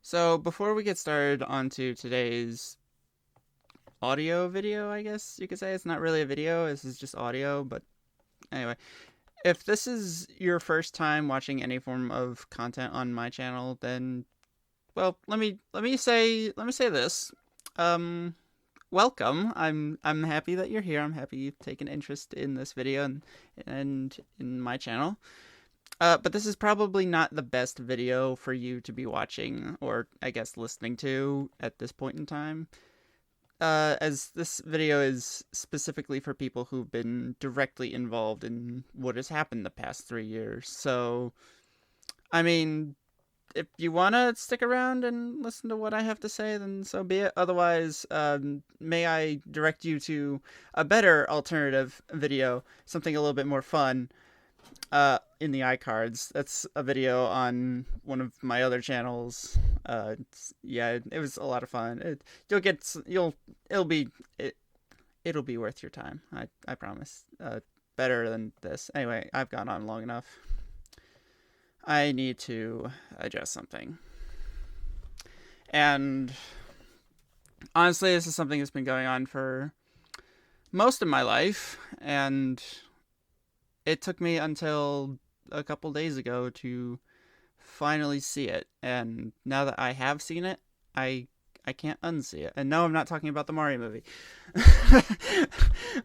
So before we get started onto today's audio video, I guess you could say it's not really a video, this is just audio, but anyway, if this is your first time watching any form of content on my channel, then well, let me say this. Um Welcome. I'm happy that you're here. I'm happy you've taken interest in this video and in my channel. But this is probably not the best video for you to be watching, or I guess listening to at this point in time. As this video is specifically for people who've been directly involved in what has happened the past 3 years. So, I mean, if you want to stick around and listen to what I have to say, then so be it. Otherwise, may I direct you to a better alternative video, something a little bit more fun, in the iCards. That's a video on one of my other channels. Yeah, it was a lot of fun. It'll be it'll be worth your time. I promise. Better than this. Anyway, I've gone on long enough. I need to adjust something. And honestly, this is something that's been going on for most of my life, and it took me until a couple days ago to finally see it. And now that I have seen it, I can't unsee it. And no, I'm not talking about the Mario movie.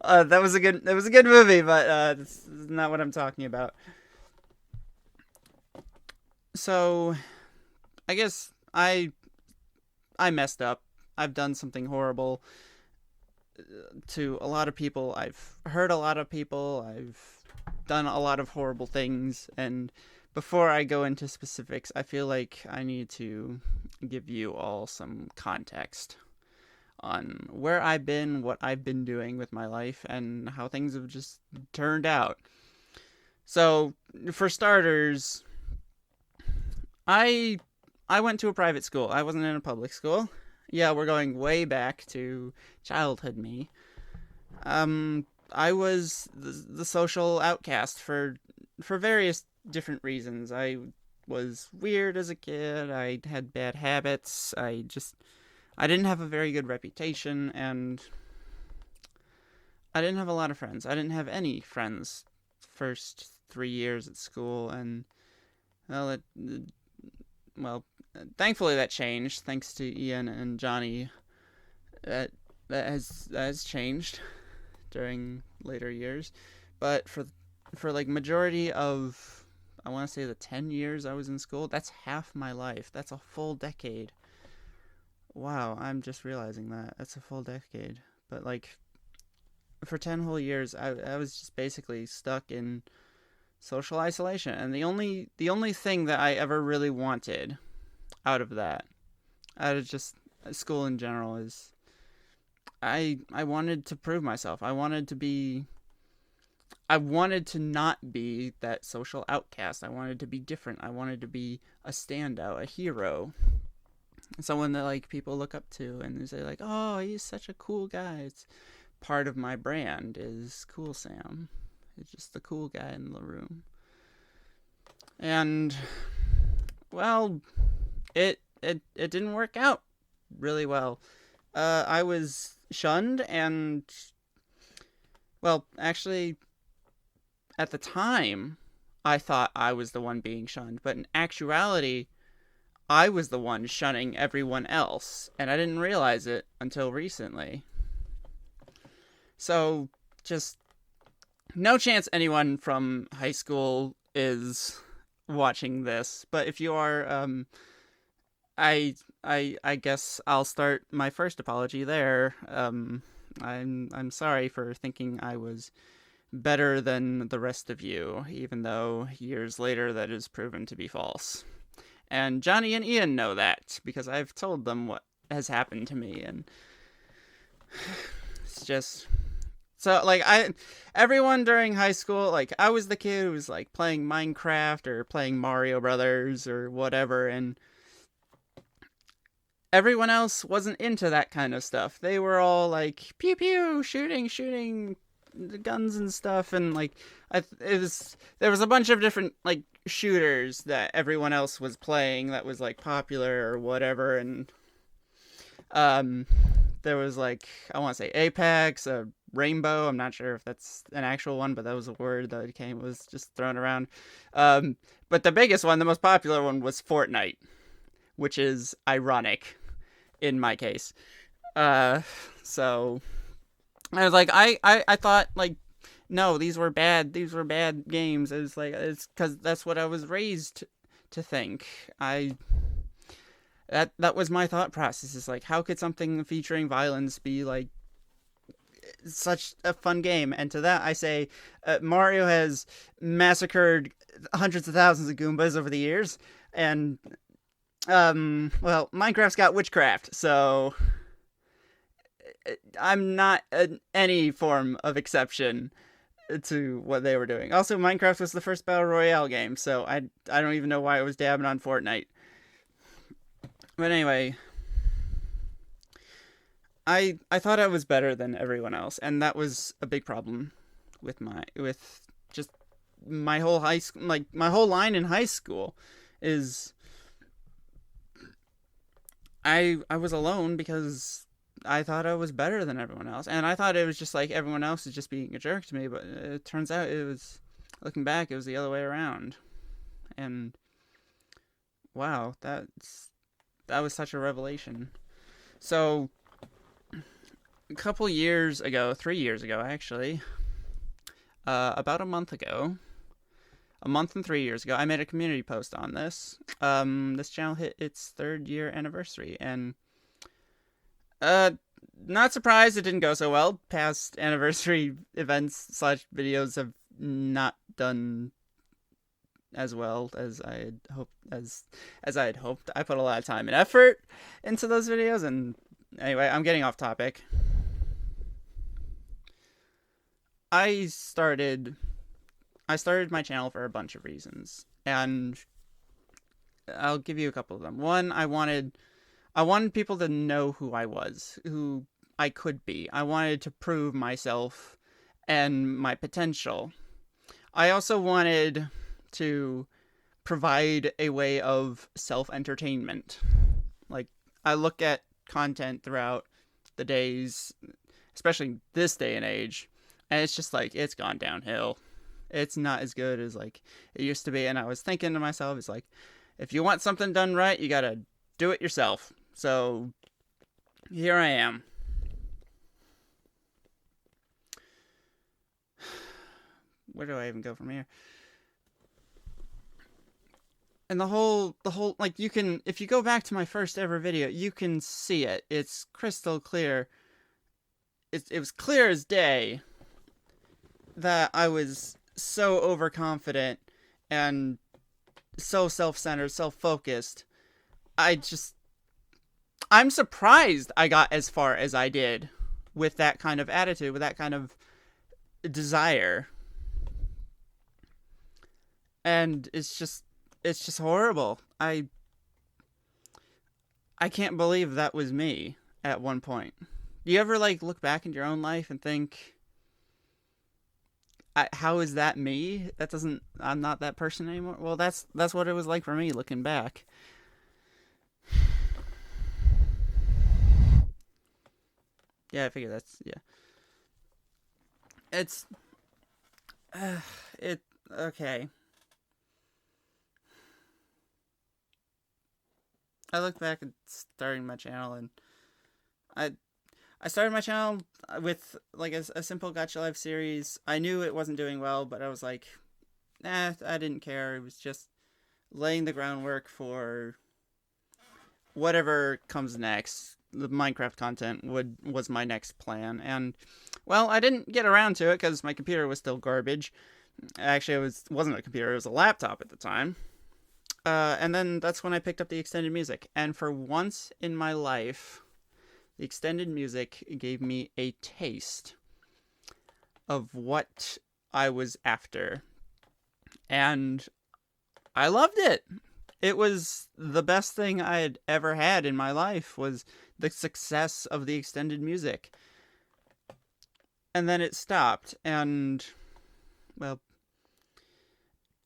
That was a good movie, but that's not what I'm talking about. So, I guess I messed up. I've done something horrible to a lot of people. I've hurt a lot of people. I've done a lot of horrible things, and before I go into specifics, I feel like I need to give you all some context on where I've been, what I've been doing with my life, and how things have just turned out. So, for starters, I went to a private school. I wasn't in a public school. Yeah, we're going way back to childhood me. I was the social outcast for various different reasons. I was weird as a kid. I had bad habits. I didn't have a very good reputation, and I didn't have a lot of friends. I didn't have any friends first 3 years at school, and well, well, thankfully that changed thanks to Ian and Johnny. That has changed during later years, but for like majority of, I want to say, the 10 years I was in school, that's half my life. That's a full decade. Wow, I'm just realizing that. That's a full decade. But like for 10 whole years, I was just basically stuck in social isolation, and the only thing that I ever really wanted out of that, out of just school in general, is I wanted to prove myself. I wanted to not be that social outcast. I wanted to be different. I wanted to be a standout, a hero, someone that like people look up to and they say like, "Oh, he's such a cool guy." It's part of my brand is Cool Sam. It's just the cool guy in the room. And well, it didn't work out really well. I was shunned, and well, actually, at the time, I thought I was the one being shunned, but in actuality, I was the one shunning everyone else, and I didn't realize it until recently. So, just no chance anyone from high school is watching this, but if you are, I guess I'll start my first apology there. I'm sorry for thinking I was better than the rest of you, even though years later that is proven to be false. And Johnny and Ian know that, because I've told them what has happened to me, and it's just... So, like, everyone during high school, like, I was the kid who was, like, playing Minecraft or playing Mario Brothers or whatever, and everyone else wasn't into that kind of stuff. They were all like, pew pew, shooting, shooting, guns and stuff, and like there was a bunch of different like shooters that everyone else was playing that was like popular or whatever, and um there was like, I want to say Apex, Rainbow. I'm not sure if that's an actual one, but that was a word that was just thrown around. But the biggest one, the most popular one, was Fortnite, which is ironic in my case. So I was like, I thought like, no, these were bad games. It was like, it's because that's what I was raised to think. That was my thought process. Is like, how could something featuring violence be like such a fun game? And to that I say, Mario has massacred hundreds of thousands of Goombas over the years, and well, Minecraft's got witchcraft, so I'm not any form of exception to what they were doing. Also, Minecraft was the first battle royale game, so I don't even know why I was dabbing on Fortnite. But anyway, I thought I was better than everyone else, and that was a big problem with just my whole high school. Like, my whole line in high school is I was alone because I thought I was better than everyone else, and I thought it was just like everyone else is just being a jerk to me. But it turns out looking back, it was the other way around, and wow, that was such a revelation. So a couple years ago, 3 years ago actually, about a month and 3 years ago, I made a community post on this. This channel hit its 3rd year anniversary, and not surprised it didn't go so well. Past anniversary events / videos have not done as well as I had hoped. As I had hoped. I put a lot of time and effort into those videos, and anyway, I'm getting off topic. I started my channel for a bunch of reasons, and I'll give you a couple of them. One, I wanted people to know who I was, who I could be. I wanted to prove myself and my potential. I also wanted to provide a way of self-entertainment. Like, I look at content throughout the days, especially this day and age, and it's just like, it's gone downhill. It's not as good as like it used to be. And I was thinking to myself, it's like, if you want something done right, you gotta do it yourself. So here I am. Where do I even go from here? And the whole like, you can, if you go back to my first ever video, you can see it. It's crystal clear. It was clear as day that I was so overconfident and so self-centered, self-focused. I'm surprised I got as far as I did with that kind of attitude, with that kind of desire. And it's just horrible. I can't believe that was me at one point. Do you ever like look back in your own life and think, how is that me? I'm not that person anymore. Well, that's what it was like for me looking back. Yeah, I figure yeah. It's okay. I look back at starting my channel, and I started my channel with like a simple Gacha Life series. I knew it wasn't doing well, but I was like, I didn't care. It was just laying the groundwork for whatever comes next. The Minecraft content was my next plan, and well, I didn't get around to it because my computer was still garbage. Actually, it wasn't a computer; it was a laptop at the time. And then that's when I picked up the extended music, and for once in my life, the extended music gave me a taste of what I was after, and I loved it. It was the best thing I had ever had in my life, was the success of the extended music. and then it stopped, and, well,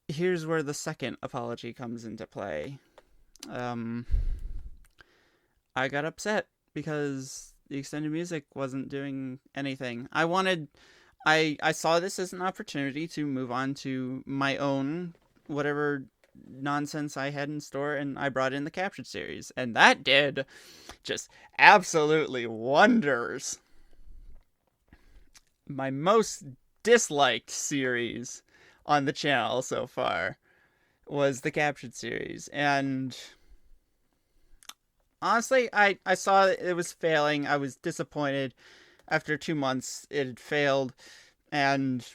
here's where the second apology comes into play. I got upset because the extended music wasn't doing anything. I saw this as an opportunity to move on to my own whatever nonsense I had in store, and I brought in the captured series, and that did just absolutely wonders. My most disliked series on the channel so far was the captured series, and honestly, I saw it was failing. I was disappointed. After 2 months, it had failed, and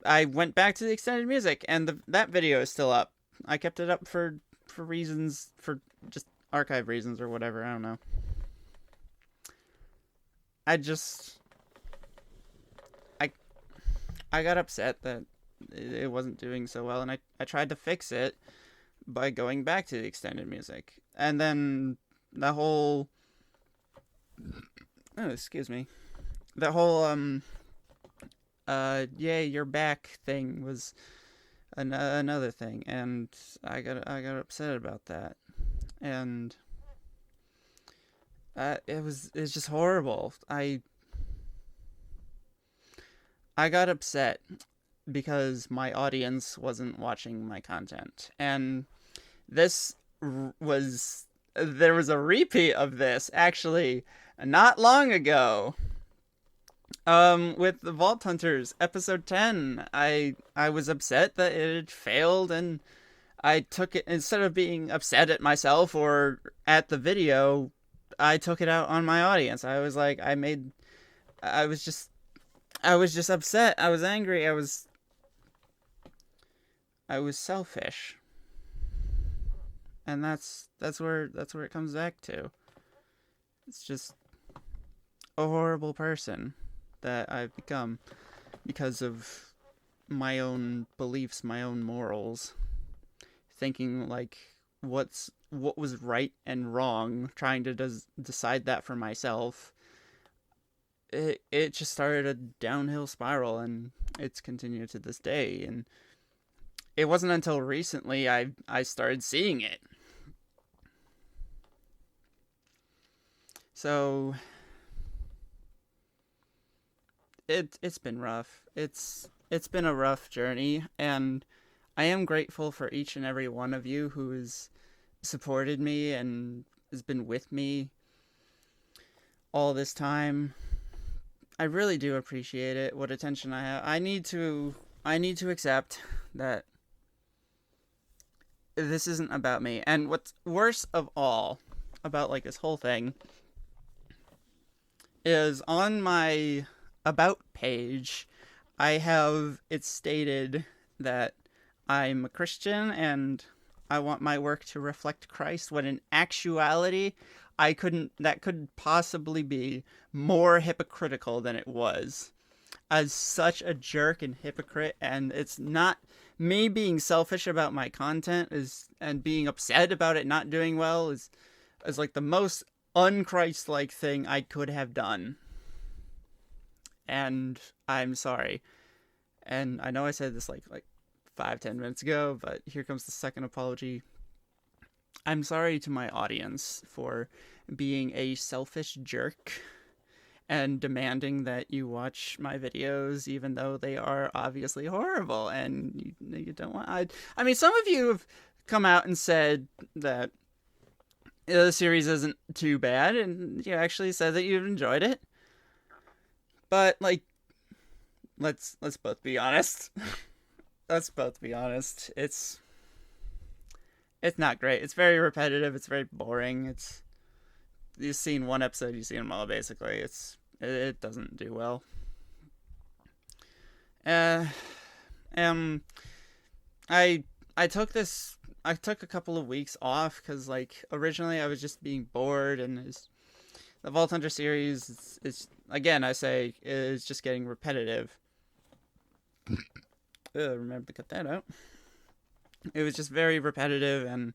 I went back to the extended music, and that video is still up. I kept it up for reasons, for just archive reasons or whatever. I don't know. I just I I got upset that it wasn't doing so well, and I tried to fix it by going back to the extended music, and then the whole excuse me, the whole yay, you're back thing was another thing, and I got upset about that, and it's just horrible. I got upset because my audience wasn't watching my content, and this was there was a repeat of this actually not long ago. With the Vault Hunters episode 10, I was upset that it had failed, and I took it, instead of being upset at myself or at the video, I took it out on my audience. I was like, I was just upset. I was angry. I was selfish. And that's where it comes back to. It's just a horrible person that I've become because of my own beliefs, my own morals, thinking like what was right and wrong, trying to decide that for myself. It just started a downhill spiral, and it's continued to this day. And it wasn't until recently I started seeing it. So it's been rough. It's been a rough journey, and I am grateful for each and every one of you who has supported me and has been with me all this time. I really do appreciate it. What attention I have. I need to accept that this isn't about me. And what's worse of all about like this whole thing is on my about page, I have it stated that I'm a Christian and I want my work to reflect Christ, when in actuality, that couldn't possibly be more hypocritical than it was. As such a jerk and hypocrite, and it's not me being selfish about my content and being upset about it not doing well is like the most unchrist-like thing I could have done. And I'm sorry. And I know I said this like 5-10 minutes ago, but here comes the second apology. I'm sorry to my audience for being a selfish jerk and demanding that you watch my videos even though they are obviously horrible and you don't want. I mean, some of you have come out and said that the series isn't too bad, and you actually said that you've enjoyed it. But like, let's both be honest. Let's both be honest. It's not great. It's very repetitive. It's very boring. You've seen one episode, you've seen them all basically. It doesn't do well. I took a couple of weeks off because like originally I was just being bored, and the Vault Hunter series is again, I say, is just getting repetitive. Remember to cut that out. It was just very repetitive, and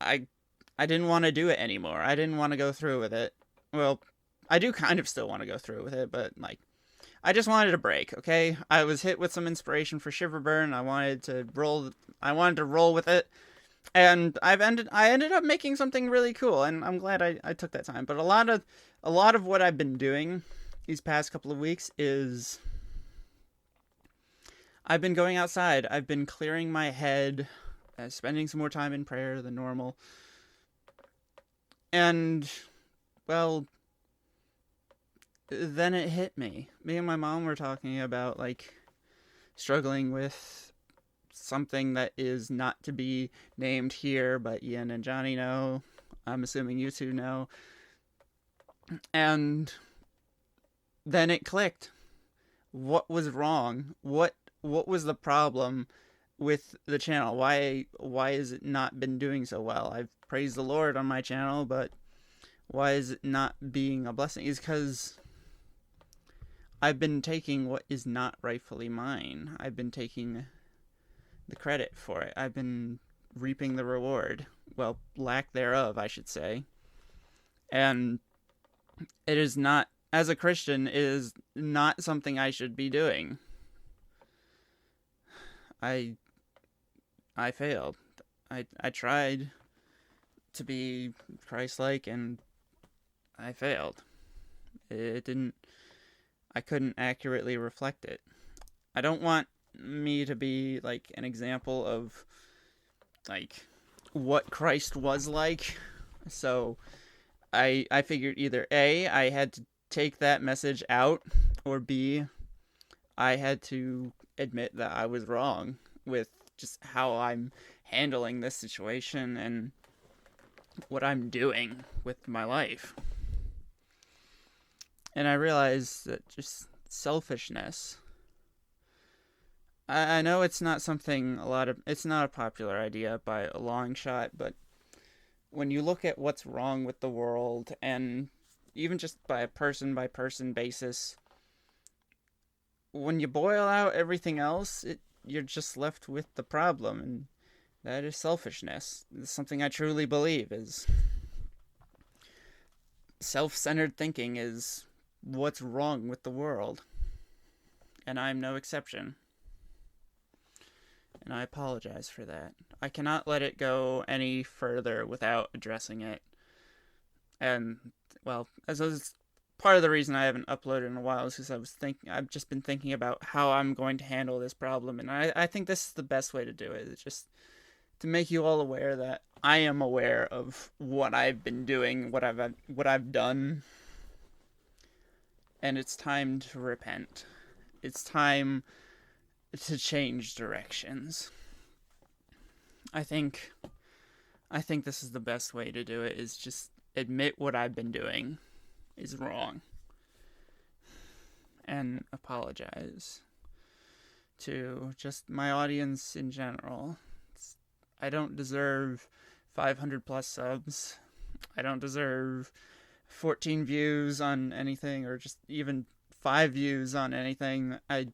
I didn't want to do it anymore. I didn't want to go through with it. Well, I do kind of still want to go through with it, but like, I just wanted a break, okay? I was hit with some inspiration for Shiverburn. I wanted to roll with it. And I ended up making something really cool, and I'm glad I took that time. But a lot of what I've been doing these past couple of weeks is I've been going outside. I've been clearing my head, spending some more time in prayer than normal. And, well, then it hit me. Me and my mom were talking about, like, struggling with something that is not to be named here, but Ian and Johnny know. I'm assuming you two know. And then it clicked. What was wrong? What was the problem with the channel? Why has it not been doing so well? I've praised the Lord on my channel, but why is it not being a blessing? Is because I've been taking what is not rightfully mine. I've been taking the credit for it. I've been reaping the reward. Well, lack thereof, I should say. And it is not, as a Christian, it is not something I should be doing. I failed. I tried to be Christ-like, and I failed. It didn't. I couldn't accurately reflect it. I don't want me to be like an example of like what Christ was like. So I figured either A, I had to take that message out, or B, I had to admit that I was wrong with just how I'm handling this situation and what I'm doing with my life. And I realized that just selfishness. I know it's not something it's not a popular idea by a long shot, but when you look at what's wrong with the world, and even just by person basis, when you boil out everything else, you're just left with the problem, and that is selfishness. It's something I truly believe is self-centered thinking is what's wrong with the world, and I'm no exception. And I apologize for that. I cannot let it go any further without addressing it. And, well, as was part of the reason I haven't uploaded in a while is because I've just been thinking about how I'm going to handle this problem, and I think this is the best way to do it. It's just to make you all aware that I am aware of what I've been doing, what I've done, and it's time to repent. It's time to change directions. I think this is the best way to do it, is just admit what I've been doing is wrong and apologize to just my audience in general. I don't deserve 500 plus subs. I don't deserve 14 views on anything, or just even 5 views on anything. I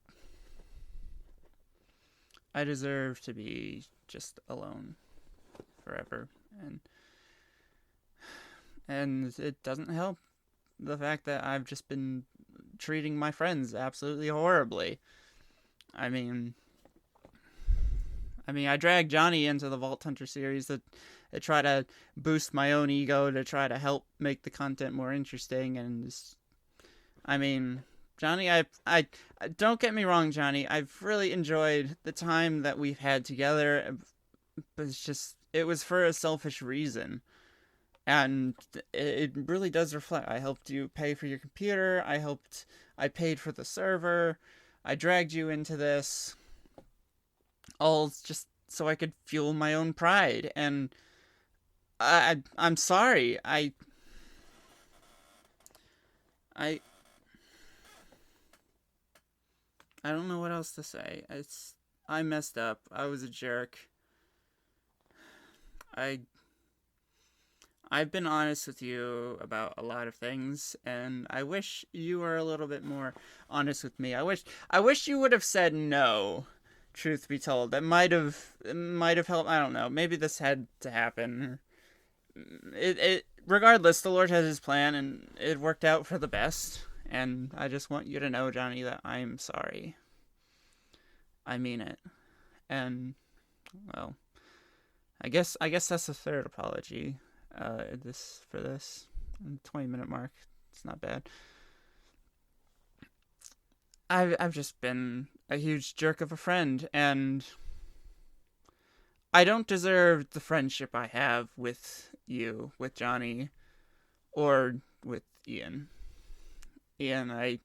deserve to be just alone forever, and it doesn't help the fact that I've just been treating my friends absolutely horribly. I mean, I dragged Johnny into the Vault Hunter series to try to boost my own ego, to try to help make the content more interesting, and just, Johnny, I don't get me wrong, Johnny. I've really enjoyed the time that we've had together, but it was for a selfish reason. And it really does reflect. I helped you pay for your computer. I paid for the server. I dragged you into this, all just so I could fuel my own pride. And I'm sorry. I don't know what else to say. I messed up. I was a jerk. I've been honest with you about a lot of things, and I wish you were a little bit more honest with me. I wish you would have said no. Truth be told, that might have helped. I don't know. Maybe this had to happen. Regardless, the Lord has His plan, and it worked out for the best. And I just want you to know, Johnny, that I'm sorry. I mean it. And, well, I guess that's the third apology. For this 20-minute mark. It's not bad. I've just been a huge jerk of a friend, and I don't deserve the friendship I have with you, with Johnny, or with Ian. Ian,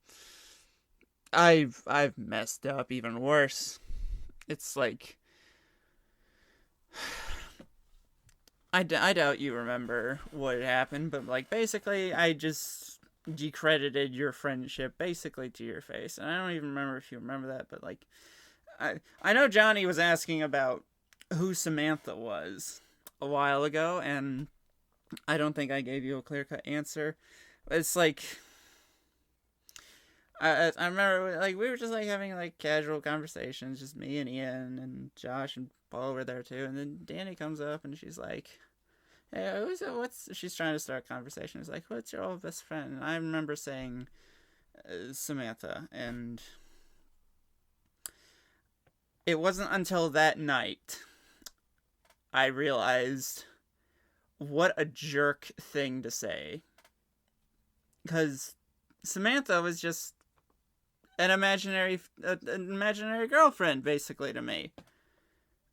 I've messed up even worse. It's like I doubt you remember what had happened, but like basically I just decredited your friendship basically to your face. And I don't even remember if you remember that, but like I know Johnny was asking about who Samantha was a while ago, and I don't think I gave you a clear-cut answer. It's like I remember like we were just like having like casual conversations, just me and Ian and Josh and Paul were there too, and then Danny comes up and she's like, "Hey, what's?" She's trying to start a conversation. It's like, "What's your old best friend?" And I remember saying Samantha, and it wasn't until that night I realized what a jerk thing to say, because Samantha was just an imaginary girlfriend basically to me.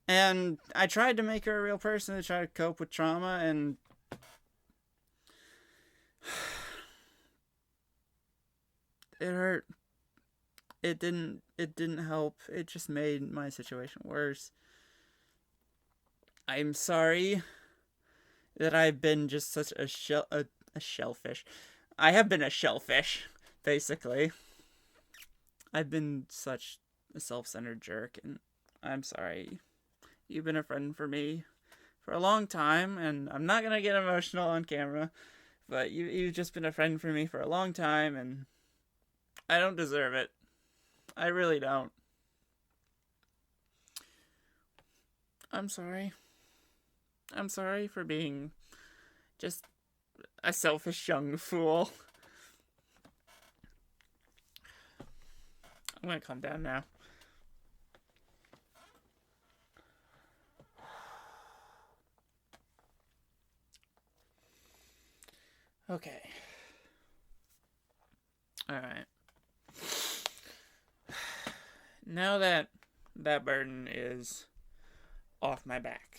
And I tried to make her a real person to try to cope with trauma, and it hurt. It didn't help. It just made my situation worse. I'm sorry that I've been just such a shellfish. I have been a shellfish, basically. I've been such a self-centered jerk, and I'm sorry. You've been a friend for me for a long time, and I'm not gonna get emotional on camera, but you've just been a friend for me for a long time, and I don't deserve it. I really don't. I'm sorry. I'm sorry for being just a selfish young fool. I'm gonna calm down now. Okay. Alright. Now that that burden is off my back,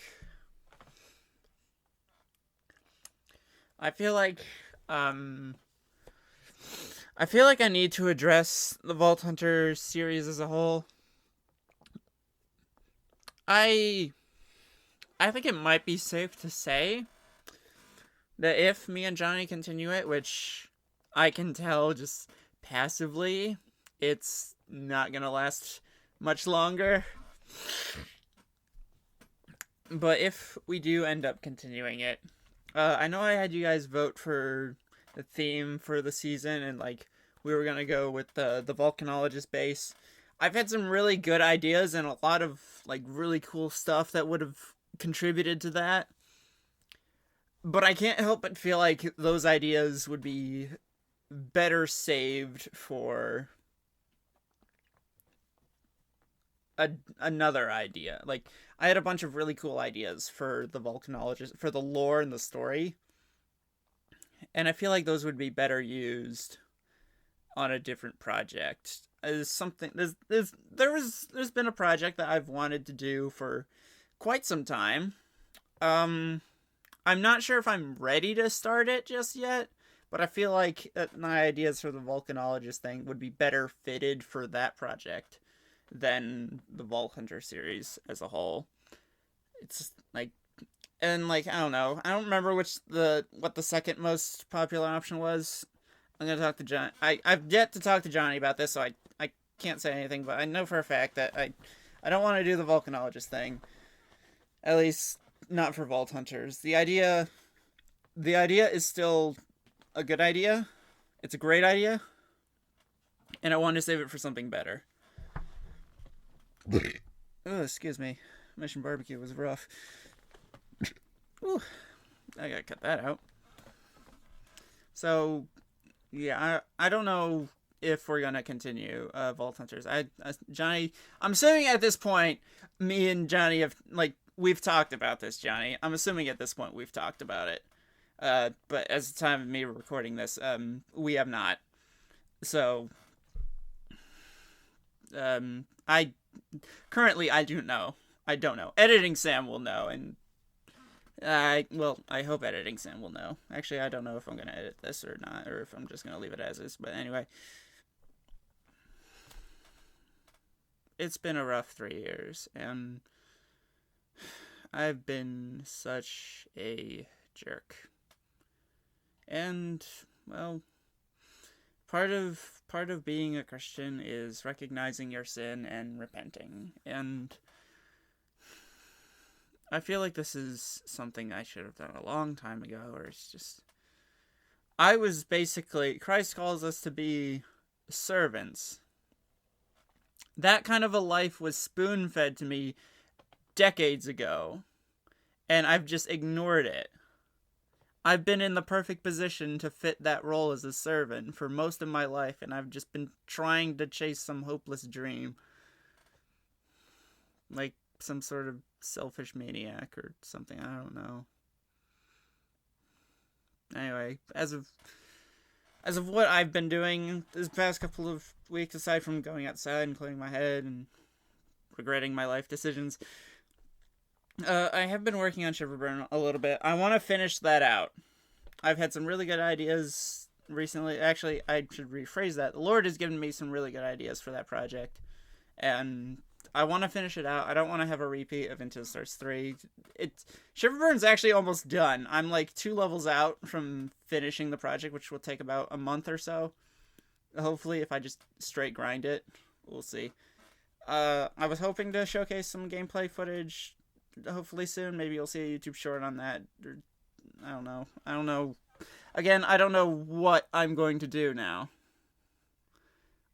I feel like I need to address the Vault Hunter series as a whole. I think it might be safe to say that if me and Johnny continue it, which I can tell just passively, it's not gonna last much longer. But if we do end up continuing it, I know I had you guys vote for the theme for the season, and like we were gonna go with the volcanologist base. I've had some really good ideas and a lot of like really cool stuff that would have contributed to that. But I can't help but feel like those ideas would be better saved for another idea. Like, I had a bunch of really cool ideas for the volcanologist, for the lore and the story, and I feel like those would be better used on a different project. As something there's been a project that I've wanted to do for quite some time. I'm not sure if I'm ready to start it just yet, but I feel like my ideas for the volcanologist thing would be better fitted for that project than the Vault Hunter series as a whole. It's like, and like, I don't know. I don't remember what the second most popular option was. I'm gonna talk to John. I've yet to talk to Johnny about this, so I can't say anything, but I know for a fact that I don't want to do the volcanologist thing. At least not for Vault Hunters. The idea is still a good idea. It's a great idea, and I want to save it for something better. Oh, excuse me. Mission Barbecue was rough. Ooh, I gotta cut that out. So, yeah, I don't know if we're gonna continue Vault Hunters. Johnny, I'm assuming at this point, me and Johnny have like we've talked about this, Johnny. I'm assuming at this point we've talked about it. But as the time of me recording this, we have not. So, I currently I do know. I don't know. Editing Sam will know, and I hope editing Sam will know. Actually, I don't know if I'm gonna edit this or not, or if I'm just gonna leave it as is. But anyway, it's been a rough 3 years, and I've been such a jerk. And well, part of being a Christian is recognizing your sin and repenting. And I feel like this is something I should have done a long time ago, or it's just I was basically Christ calls us to be servants. That kind of a life was spoon-fed to me decades ago, and I've just ignored it. I've been in the perfect position to fit that role as a servant for most of my life, and I've just been trying to chase some hopeless dream. Like some sort of selfish maniac or something, I don't know. Anyway, as of what I've been doing this past couple of weeks, aside from going outside and clearing my head and regretting my life decisions, I have been working on Shiverburn a little bit. I want to finish that out. I've had some really good ideas recently. Actually, I should rephrase that. The Lord has given me some really good ideas for that project, and I want to finish it out. I don't want to have a repeat of Into the Stars 3. Shiverburn's actually almost done. I'm like 2 levels out from finishing the project, which will take about a month or so. Hopefully, if I just straight grind it. We'll see. I was hoping to showcase some gameplay footage hopefully soon. Maybe you'll see a YouTube short on that. Or, I don't know. Again, I don't know what I'm going to do now.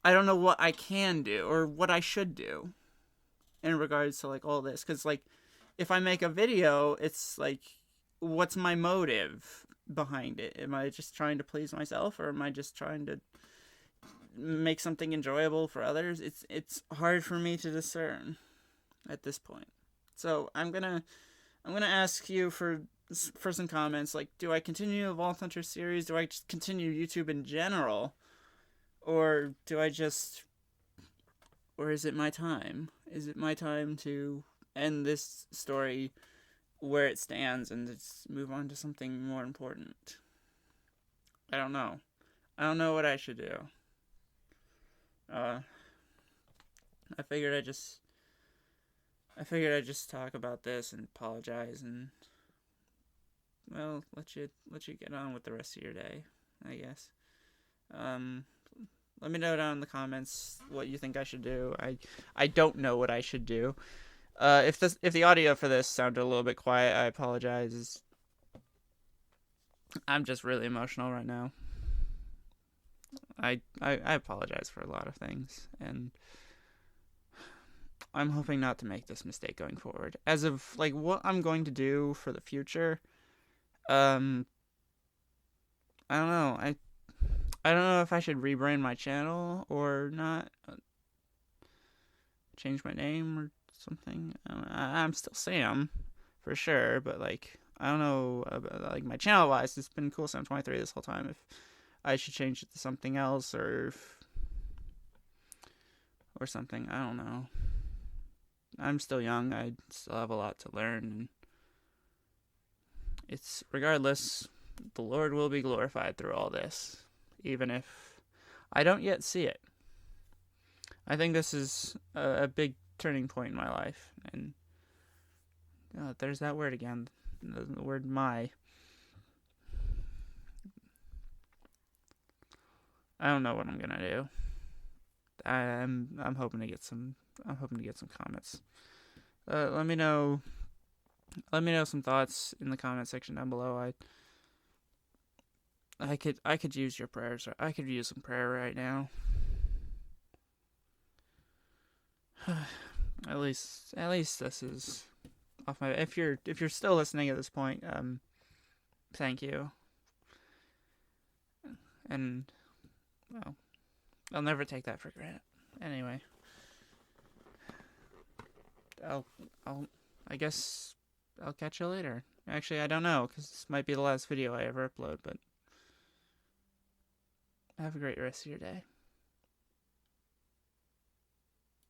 I don't know what I can do or what I should do in regards to like all this, because like if I make a video, it's like, what's my motive behind it? Am I just trying to please myself, or am I just trying to make something enjoyable for others? It's hard for me to discern at this point. So I'm gonna ask you for some comments. Like, do I continue the Vault Hunter series? Do I just continue YouTube in general, or do I just, or is it my time? Is it my time to end this story where it stands and just move on to something more important? I don't know. I don't know what I should do. I figured I'd just talk about this and apologize and, well, let you get on with the rest of your day, I guess. Let me know down in the comments what you think I should do. I don't know what I should do. If the audio for this sounded a little bit quiet, I apologize. I'm just really emotional right now. I apologize for a lot of things, and I'm hoping not to make this mistake going forward. As of like what I'm going to do for the future, I don't know. I don't know if I should rebrand my channel or not. Change my name or something. I'm still Sam, for sure, but like I don't know about, like, my channel wise, it's been Cool Sam 23 this whole time. If I should change it to something else or something, I don't know. I'm still young. I still have a lot to learn, and it's regardless, the Lord will be glorified through all this, even if I don't yet see it. I think this is a big turning point in my life, and there's that word again, the word "my." I don't know what I'm gonna do. I'm hoping to get some. I'm hoping to get some comments. Let me know some thoughts in the comment section down below. I could use your prayers. I could use some prayer right now. At least this is off my. If you're still listening at this point, thank you. And Well, I'll never take that for granted. Anyway, I'll, I'll, I guess I'll catch you later. Actually, I don't know, because this might be the last video I ever upload, but have a great rest of your day.